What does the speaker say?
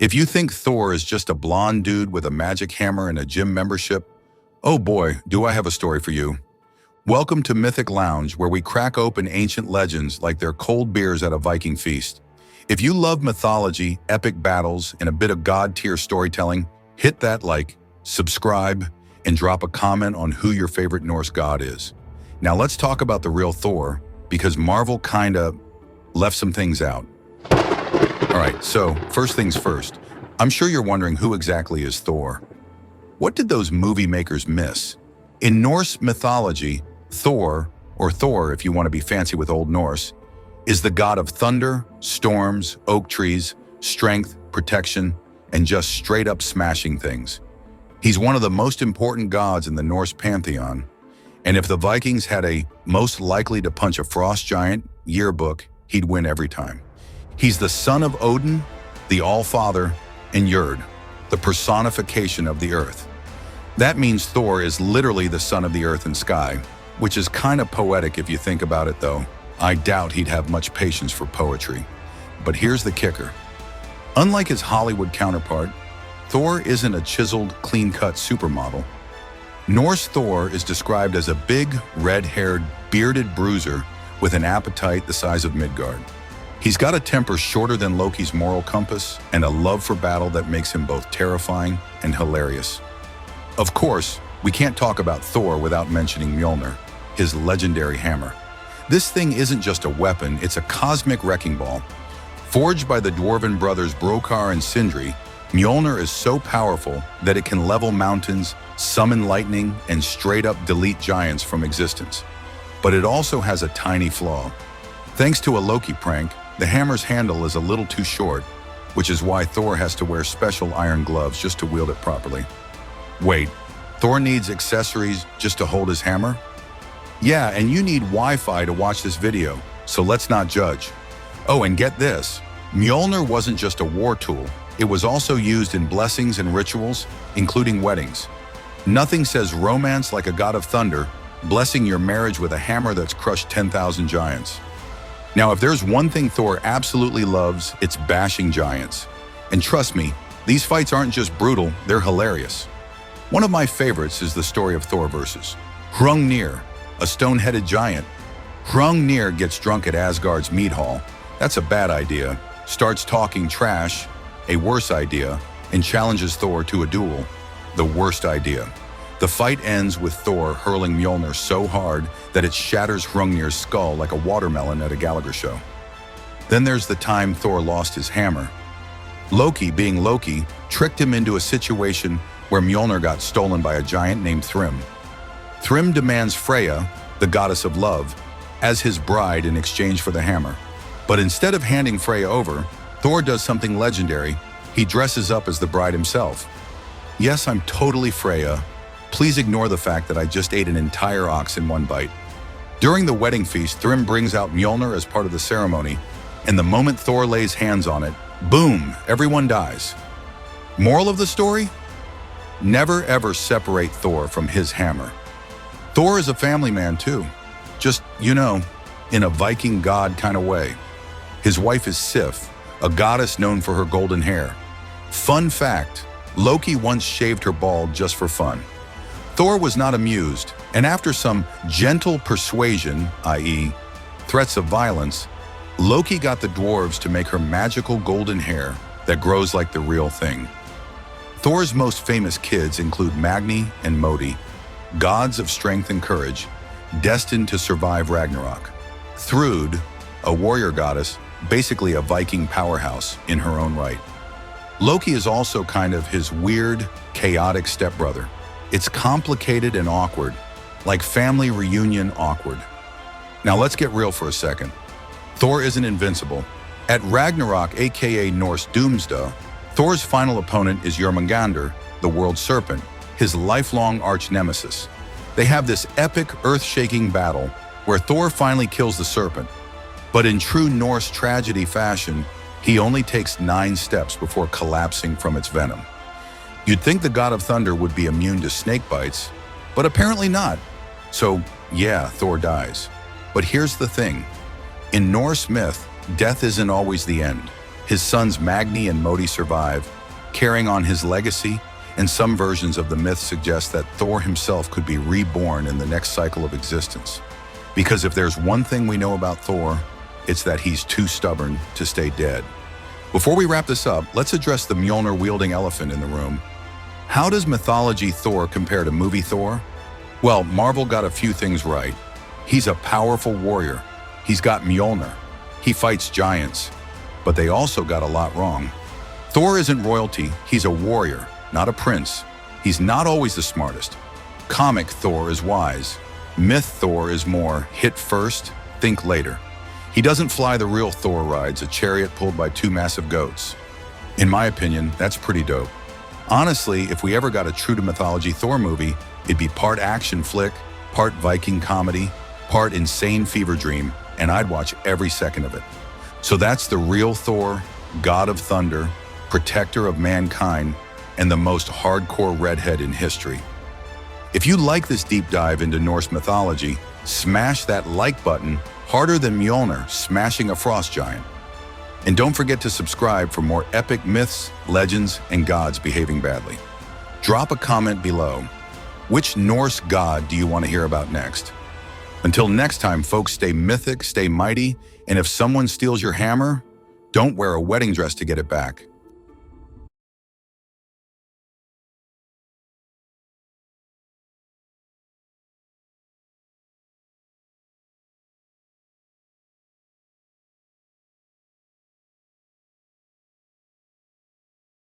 If you think Thor is just a blonde dude with a magic hammer and a gym membership, oh boy, do I have a story for you. Welcome to Mythic Lounge, where we crack open ancient legends like they're cold beers at a Viking feast. If you love mythology, epic battles, and a bit of god-tier storytelling, hit that like, subscribe, and drop a comment on who your favorite Norse god is. Now let's talk about the real Thor, because Marvel kinda left some things out. All right, so first things first. I'm sure you're wondering who exactly is Thor. What did those movie makers miss? In Norse mythology, Thor, or Thor if you want to be fancy with Old Norse, is the god of thunder, storms, oak trees, strength, protection, and just straight up smashing things. He's one of the most important gods in the Norse pantheon, and if the Vikings had a most likely to punch a frost giant yearbook, he'd win every time. He's the son of Odin, the All-Father, and Jord, the personification of the earth. That means Thor is literally the son of the earth and sky, which is kind of poetic if you think about it though. I doubt he'd have much patience for poetry. But here's the kicker. Unlike his Hollywood counterpart, Thor isn't a chiseled, clean-cut supermodel. Norse Thor is described as a big, red-haired, bearded bruiser with an appetite the size of Midgard. He's got a temper shorter than Loki's moral compass and a love for battle that makes him both terrifying and hilarious. Of course, we can't talk about Thor without mentioning Mjolnir, his legendary hammer. This thing isn't just a weapon, it's a cosmic wrecking ball. Forged by the dwarven brothers Brokar and Sindri, Mjolnir is so powerful that it can level mountains, summon lightning, and straight up delete giants from existence. But it also has a tiny flaw. Thanks to a Loki prank, the hammer's handle is a little too short, which is why Thor has to wear special iron gloves just to wield it properly. Wait, Thor needs accessories just to hold his hammer? Yeah, and you need Wi-Fi to watch this video, so let's not judge. Oh, and get this, Mjolnir wasn't just a war tool, it was also used in blessings and rituals, including weddings. Nothing says romance like a god of thunder, blessing your marriage with a hammer that's crushed 10,000 giants. Now, if there's one thing Thor absolutely loves, it's bashing giants. And trust me, these fights aren't just brutal, they're hilarious. One of my favorites is the story of Thor versus Mjolnir, a stone-headed giant. Mjolnir gets drunk at Asgard's mead hall. That's a bad idea. Starts talking trash, a worse idea, and challenges Thor to a duel. The worst idea. The fight ends with Thor hurling Mjolnir so hard that it shatters Mjolnir's skull like a watermelon at a Gallagher show. Then there's the time Thor lost his hammer. Loki, being Loki, tricked him into a situation where Mjolnir got stolen by a giant named Thrym. Thrym demands Freya, the goddess of love, as his bride in exchange for the hammer. But instead of handing Freya over, Thor does something legendary. He dresses up as the bride himself. Yes, I'm totally Freya. Please ignore the fact that I just ate an entire ox in one bite. During the wedding feast, Thrym brings out Mjolnir as part of the ceremony, and the moment Thor lays hands on it, boom, everyone dies. Moral of the story? Never ever separate Thor from his hammer. Thor is a family man too. Just, you know, in a Viking god kind of way. His wife is Sif, a goddess known for her golden hair. Fun fact, Loki once shaved her bald just for fun. Thor was not amused, and after some gentle persuasion, i.e., threats of violence, Loki got the dwarves to make her magical golden hair that grows like the real thing. Thor's most famous kids include Magni and Modi, gods of strength and courage, destined to survive Ragnarok. Thrud, a warrior goddess, basically a Viking powerhouse in her own right. Loki is also kind of his weird, chaotic stepbrother. It's complicated and awkward, like family reunion awkward. Now let's get real for a second. Thor isn't invincible. At Ragnarok, aka Norse Doomsday, Thor's final opponent is Jormungandr, the world serpent, his lifelong arch-nemesis. They have this epic, earth-shaking battle where Thor finally kills the serpent. But in true Norse tragedy fashion, he only takes 9 steps before collapsing from its venom. You'd think the god of thunder would be immune to snake bites, but apparently not. So yeah, Thor dies. But here's the thing. In Norse myth, death isn't always the end. His sons Magni and Modi survive, carrying on his legacy, and some versions of the myth suggest that Thor himself could be reborn in the next cycle of existence. Because if there's one thing we know about Thor, it's that he's too stubborn to stay dead. Before we wrap this up, let's address the Mjolnir-wielding elephant in the room. How does mythology Thor compare to movie Thor? Well, Marvel got a few things right. He's a powerful warrior. He's got Mjolnir. He fights giants. But they also got a lot wrong. Thor isn't royalty, he's a warrior, not a prince. He's not always the smartest. Comic Thor is wise. Myth Thor is more hit first, think later. He doesn't fly the real Thor rides, a chariot pulled by two massive goats. In my opinion, that's pretty dope. Honestly, if we ever got a true to mythology Thor movie, it'd be part action flick, part Viking comedy, part insane fever dream, and I'd watch every second of it. So that's the real Thor, god of thunder, protector of mankind, and the most hardcore redhead in history. If you like this deep dive into Norse mythology, smash that like button harder than Mjolnir smashing a frost giant. And don't forget to subscribe for more epic myths, legends, and gods behaving badly. Drop a comment below. Which Norse god do you want to hear about next? Until next time, folks, stay mythic, stay mighty, and if someone steals your hammer, don't wear a wedding dress to get it back.